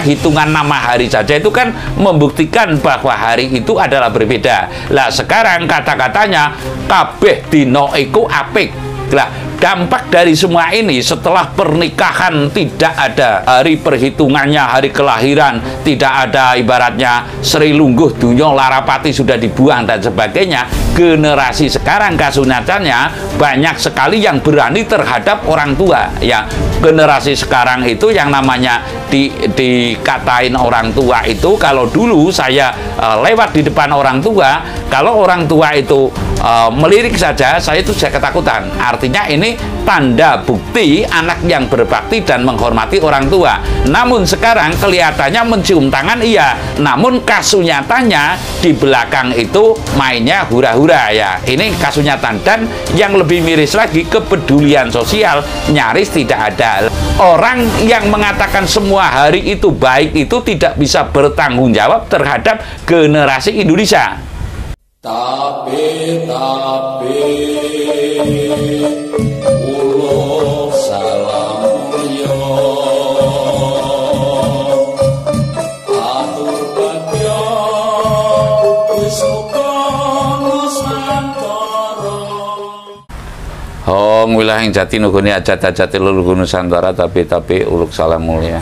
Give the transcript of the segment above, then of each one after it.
hitungan nama hari saja itu kan membuktikan bahwa hari itu adalah berbeda. Lah sekarang kata-katanya kabeh dino iku apik. Lah dampak dari semua ini setelah pernikahan tidak ada hari perhitungannya, hari kelahiran, tidak ada ibaratnya Sri Lungguh Dunyo Larapati sudah dibuang dan sebagainya. Generasi sekarang kasunatannya banyak sekali yang berani terhadap orang tua ya. Generasi sekarang itu yang namanya dikatain orang tua itu, kalau dulu saya lewat di depan orang tua, kalau orang tua itu melirik saja saya itu saya ketakutan. Artinya ini tanda bukti anak yang berbakti dan menghormati orang tua. Namun sekarang kelihatannya mencium tangan iya, namun kasunyatanya di belakang itu mainnya hura-hura ya. Ini kasunyatan. Dan yang lebih miris lagi, kepedulian sosial nyaris tidak ada. Orang yang mengatakan semua hari itu baik itu tidak bisa bertanggung jawab terhadap generasi Indonesia. Tapi ulo salam yo atur bagyo wisuka nusantara. Om wilayah jati nuguni ajat-ajati luluh Nusantara tapi uluk salam mulia.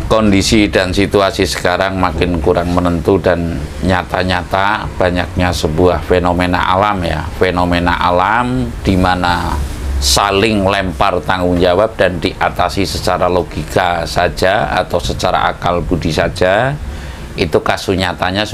Kondisi dan situasi sekarang makin kurang menentu dan nyata-nyata banyaknya sebuah fenomena alam ya. Fenomena alam di mana saling lempar tanggung jawab dan diatasi secara logika saja atau secara akal budi saja. Itu kasunyatanya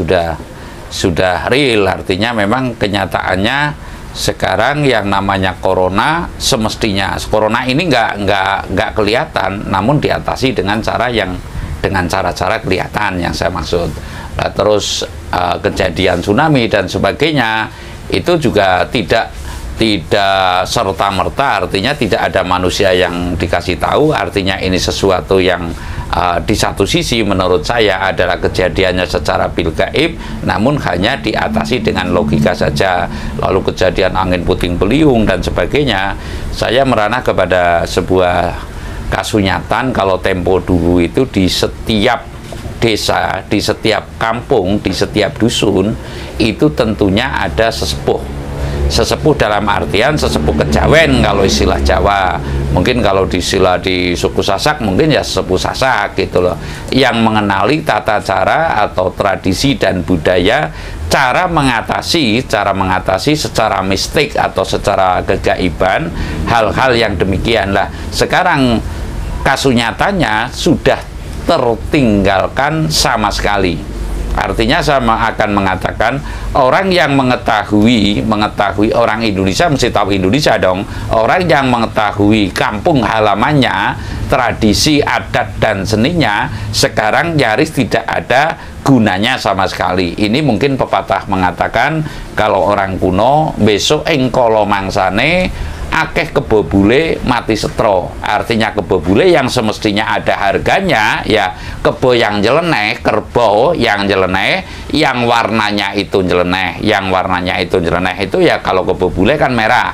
sudah real, artinya memang kenyataannya sekarang yang namanya corona semestinya corona ini nggak kelihatan, namun diatasi dengan cara-cara kelihatan yang saya maksud. Nah, terus kejadian tsunami dan sebagainya itu juga tidak serta-merta, artinya tidak ada manusia yang dikasih tahu, artinya ini sesuatu yang di satu sisi menurut saya adalah kejadiannya secara bil gaib, namun hanya diatasi dengan logika saja. Lalu kejadian angin puting beliung dan sebagainya, saya merana kepada sebuah kasunyatan kalau tempo dulu itu di setiap desa, di setiap kampung, di setiap dusun itu tentunya ada sesepuh. Sesepuh dalam artian sesepuh kejawen kalau istilah Jawa. Mungkin kalau istilah di suku Sasak mungkin ya sesepuh Sasak gitu loh, yang mengenali tata cara atau tradisi dan budaya, cara mengatasi secara mistik atau secara kegaiban hal-hal yang demikian. Lah sekarang kasunyatanya sudah tertinggalkan sama sekali. Artinya saya akan mengatakan orang yang mengetahui orang Indonesia mesti tahu Indonesia dong. Orang yang mengetahui kampung halamannya, tradisi, adat dan seninya sekarang nyaris tidak ada gunanya sama sekali. Ini mungkin pepatah mengatakan kalau orang kuno besok ing kala mangsane akeh kebobule mati setro. Artinya kebobule yang semestinya ada harganya ya kebo yang nyeleneh, kerbau yang nyeleneh, yang warnanya itu nyeleneh, itu ya kalau kebobule kan merah,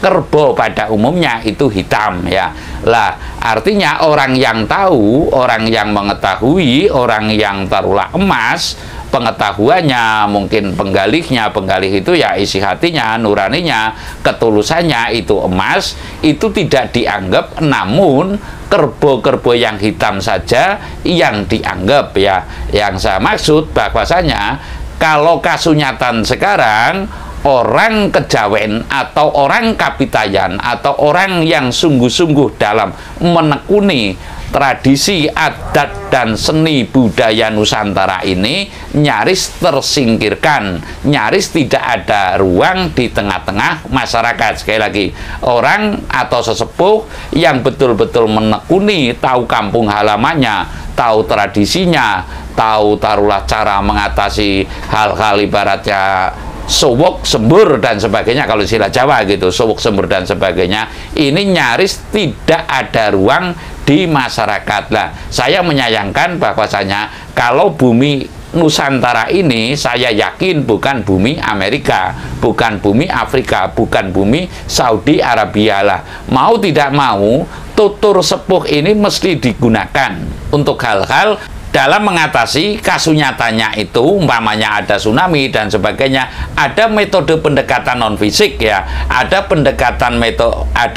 kerbau pada umumnya itu hitam ya. Lah artinya orang yang tahu, orang yang mengetahui, orang yang taruhlah emas pengetahuannya, mungkin penggalih itu ya isi hatinya, nuraninya, ketulusannya itu emas, itu tidak dianggap, namun kerbau-kerbau yang hitam saja yang dianggap ya. Yang saya maksud bahwasanya kalau kasunyatan sekarang orang kejawen atau orang kapitayan atau orang yang sungguh-sungguh dalam menekuni tradisi, adat, dan seni budaya Nusantara ini nyaris tersingkirkan, nyaris tidak ada ruang di tengah-tengah masyarakat. Sekali lagi, orang atau sesepuh yang betul-betul menekuni, tahu kampung halamannya, tahu tradisinya, tahu taruhlah cara mengatasi hal-hal ibaratnya sowok, sembur dan sebagainya kalau istilah Jawa gitu, sowok, sembur dan sebagainya, ini nyaris tidak ada ruang di masyarakat. Lah, saya menyayangkan bahwasanya kalau bumi Nusantara ini saya yakin bukan bumi Amerika, bukan bumi Afrika, bukan bumi Saudi Arabia. Lah mau tidak mau tutur sepuh ini mesti digunakan untuk hal-hal dalam mengatasi kasunyatanya itu, umpamanya ada tsunami dan sebagainya. Ada metode pendekatan non fisik ya, ada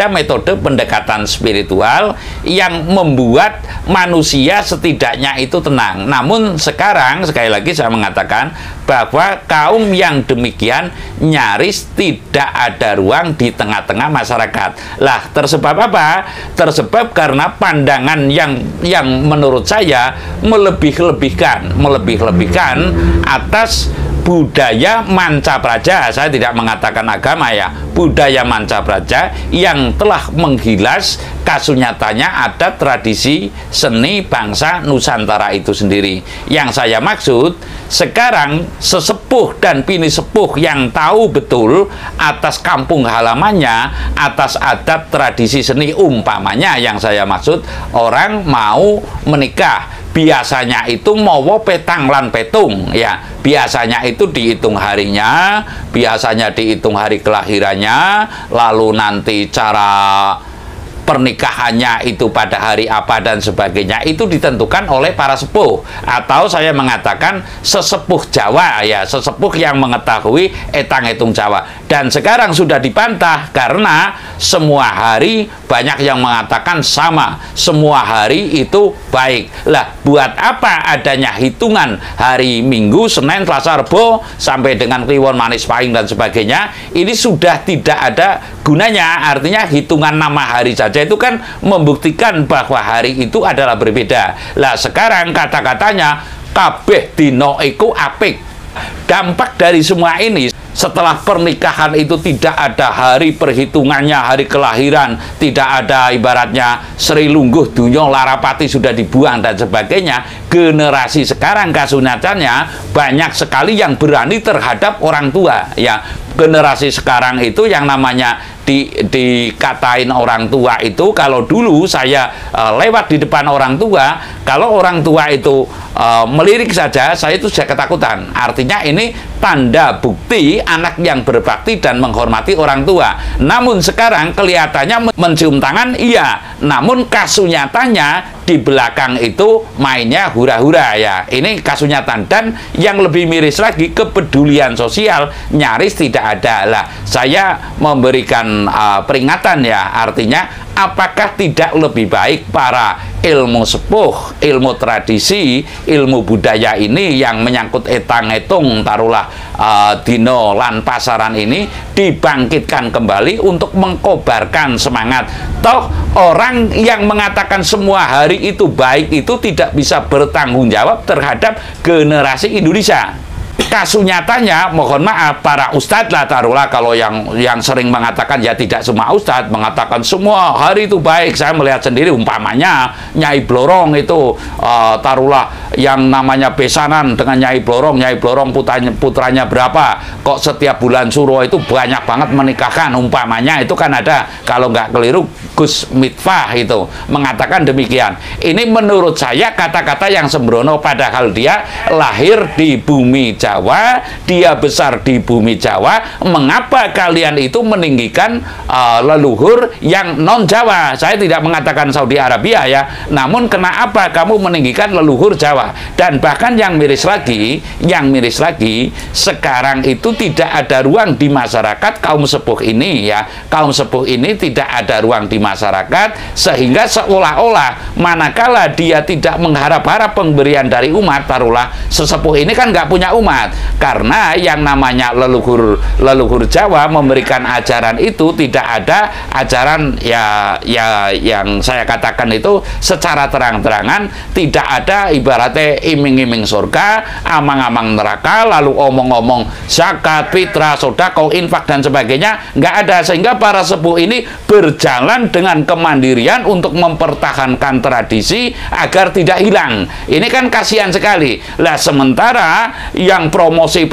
metode pendekatan spiritual yang membuat manusia setidaknya itu tenang. Namun sekarang sekali lagi saya mengatakan bahwa kaum yang demikian nyaris tidak ada ruang di tengah-tengah masyarakat. Lah, tersebab apa? Tersebab karena pandangan yang menurut saya melebih-lebihkan atas budaya mancapraja. Saya tidak mengatakan agama ya, budaya mancapraja yang telah menghilas kasunyatanya ada tradisi seni bangsa Nusantara itu sendiri. Yang saya maksud sekarang sesepuh dan bini sepuh yang tahu betul atas kampung halamannya, atas adat tradisi seni, umpamanya yang saya maksud orang mau menikah biasanya itu mawa petang lan petung ya, biasanya itu dihitung harinya, biasanya dihitung hari kelahirannya, lalu nanti cara pernikahannya itu pada hari apa dan sebagainya itu ditentukan oleh para sepuh, atau saya mengatakan sesepuh Jawa ya, sesepuh yang mengetahui etang-etung Jawa. Dan sekarang sudah dibantah karena semua hari banyak yang mengatakan sama, semua hari itu baik. Lah, buat apa adanya hitungan hari Minggu, Senin, Selasa, Rebo sampai dengan Kliwon, Manis, Pahing dan sebagainya? Ini sudah tidak ada gunanya. Artinya hitungan nama hari saja itu kan membuktikan bahwa hari itu adalah berbeda. Lah, sekarang kata-katanya kabeh dino iku apik. Dampak dari semua ini, setelah pernikahan itu tidak ada hari perhitungannya, hari kelahiran, tidak ada ibaratnya Sri Lungguh Dunyo Larapati sudah dibuang dan sebagainya. Generasi sekarang kasunyatannya banyak sekali yang berani terhadap orang tua ya. Generasi sekarang itu yang namanya dikatain orang tua itu, kalau dulu saya lewat di depan orang tua, kalau orang tua itu melirik saja saya itu sudah ketakutan. Artinya ini tanda bukti anak yang berbakti dan menghormati orang tua. Namun sekarang kelihatannya mencium tangan iya, namun kasunyatanya di belakang itu mainnya hura-hura ya. Ini kasunyatan. Dan yang lebih miris lagi, kepedulian sosial nyaris tidak ada. Lah, saya memberikan peringatan ya, artinya apakah tidak lebih baik para ilmu sepuh, ilmu tradisi, ilmu budaya ini yang menyangkut etang-etung, taruhlah dino lan pasaran ini dibangkitkan kembali untuk mengkobarkan semangat. Toh orang yang mengatakan semua hari itu baik itu tidak bisa bertanggung jawab terhadap generasi Indonesia. Kasunyatanya, mohon maaf, para ustadz lah taruhlah, kalau yang sering mengatakan, ya tidak semua ustadz mengatakan semua hari itu baik. Saya melihat sendiri umpamanya Nyai Blorong itu taruhlah yang namanya besanan dengan Nyai Blorong putranya berapa, kok setiap bulan Suro itu banyak banget menikahkan, umpamanya itu kan ada, kalau nggak keliru Gus Mitfah itu mengatakan demikian. Ini menurut saya kata-kata yang sembrono, padahal dia lahir di bumi Jawa, dia besar di bumi Jawa. Mengapa kalian itu meninggikan leluhur yang non Jawa? Saya tidak mengatakan Saudi Arabia ya, namun kenapa kamu meninggikan leluhur Jawa? Dan bahkan yang miris lagi, sekarang itu tidak ada ruang di masyarakat kaum sepuh ini ya. Kaum sepuh ini tidak ada ruang di masyarakat, sehingga seolah-olah manakala dia tidak mengharap-harap pemberian dari umat, taruhlah sesepuh ini kan nggak punya umat, karena yang namanya leluhur Jawa memberikan ajaran itu tidak ada ajaran ya yang saya katakan itu secara terang-terangan, tidak ada ibaratnya iming-iming surga, amang-amang neraka, lalu omong-omong zakat, fitrah, sedekah, infak dan sebagainya, nggak ada. Sehingga para sepuh ini berjalan dengan kemandirian untuk mempertahankan tradisi agar tidak hilang. Ini kan kasihan sekali. Lah, sementara yang promosi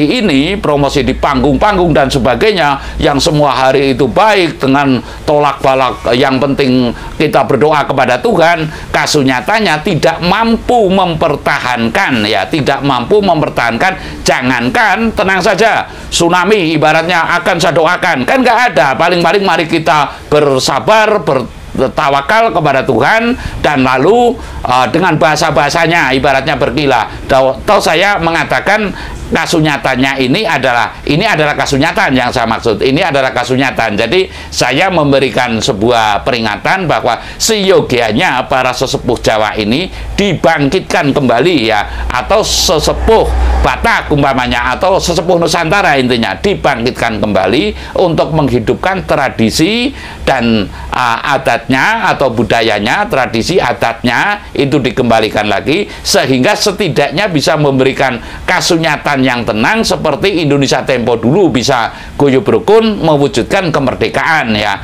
ini, promosi di panggung-panggung dan sebagainya, yang semua hari itu baik dengan tolak balak, yang penting kita berdoa kepada Tuhan, kasunyatanya tidak mampu mempertahankan ya, tidak mampu mempertahankan. Jangankan tenang saja, tsunami ibaratnya akan saya doakan, kan nggak ada. Paling-paling mari kita bersabar, tawakal kepada Tuhan, dan lalu dengan bahasa-bahasanya ibaratnya berkilah. Atau saya mengatakan kasunyatanya ini adalah kasunyatan yang saya maksud. Ini adalah kasunyatan. Jadi saya memberikan sebuah peringatan bahwa seyogianya para sesepuh Jawa ini dibangkitkan kembali ya, atau sesepuh Batak umpamanya, atau sesepuh Nusantara intinya dibangkitkan kembali untuk menghidupkan tradisi dan adatnya atau budayanya, tradisi adatnya itu dikembalikan lagi, sehingga setidaknya bisa memberikan kasunyatan yang tenang seperti Indonesia tempo dulu bisa guyub rukun mewujudkan kemerdekaan ya.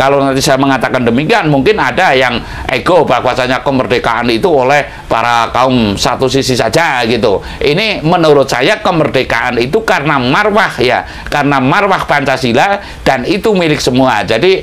Kalau nanti saya mengatakan demikian, mungkin ada yang ego bahwasanya kemerdekaan itu oleh para kaum satu sisi saja gitu. Ini menurut saya kemerdekaan itu karena marwah ya, karena marwah Pancasila, dan itu milik semua. Jadi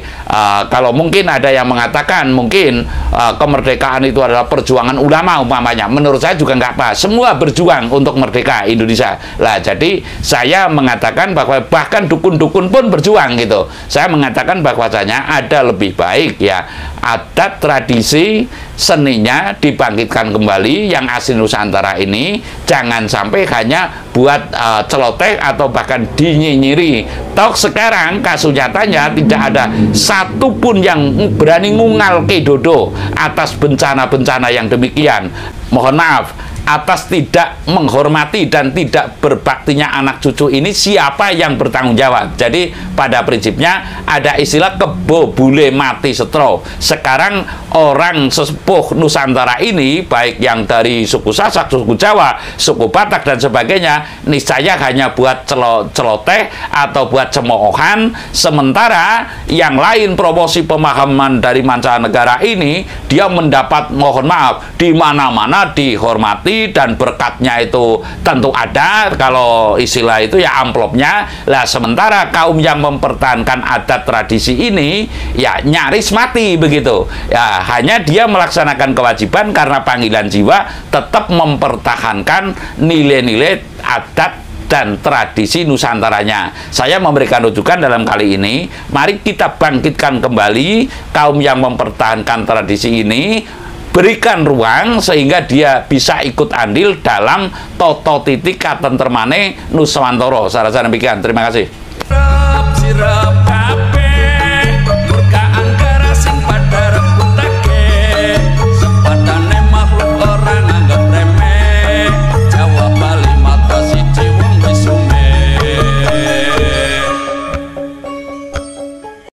kalau mungkin ada yang mengatakan mungkin kemerdekaan itu adalah perjuangan ulama umpamanya, menurut saya juga nggak pas. Semua berjuang untuk merdeka Indonesia lah. Jadi saya mengatakan bahwa bahkan dukun-dukun pun berjuang gitu. Saya mengatakan bahwasanya ada lebih baik ya, adat tradisi seninya dibangkitkan kembali yang asli Nusantara ini, jangan sampai hanya buat celoteh atau bahkan dinyinyiri. Toh sekarang kasunyatanya tidak ada satupun yang berani ngungal ke dodo atas bencana-bencana yang demikian. Mohon maaf, atas tidak menghormati dan tidak berbaktinya anak cucu ini, siapa yang bertanggung jawab? Jadi pada prinsipnya ada istilah kebo bule mati setro. Sekarang orang sesepuh Nusantara ini, baik yang dari suku Sasak, suku Jawa, suku Batak dan sebagainya, niscaya hanya buat celoteh atau buat cemoohan, sementara yang lain promosi pemahaman dari mancanegara ini dia mendapat, mohon maaf, di mana-mana dihormati, dan berkatnya itu tentu ada, kalau istilah itu ya amplopnya lah. Sementara kaum yang mempertahankan adat tradisi ini ya nyaris mati begitu ya, hanya dia melaksanakan kewajiban karena panggilan jiwa tetap mempertahankan nilai-nilai adat dan tradisi Nusantaranya. Saya memberikan rujukan dalam kali ini, mari kita bangkitkan kembali kaum yang mempertahankan tradisi ini, berikan ruang sehingga dia bisa ikut andil dalam toto titik katentremane Nuswantara. Sarana demikian. Terima kasih.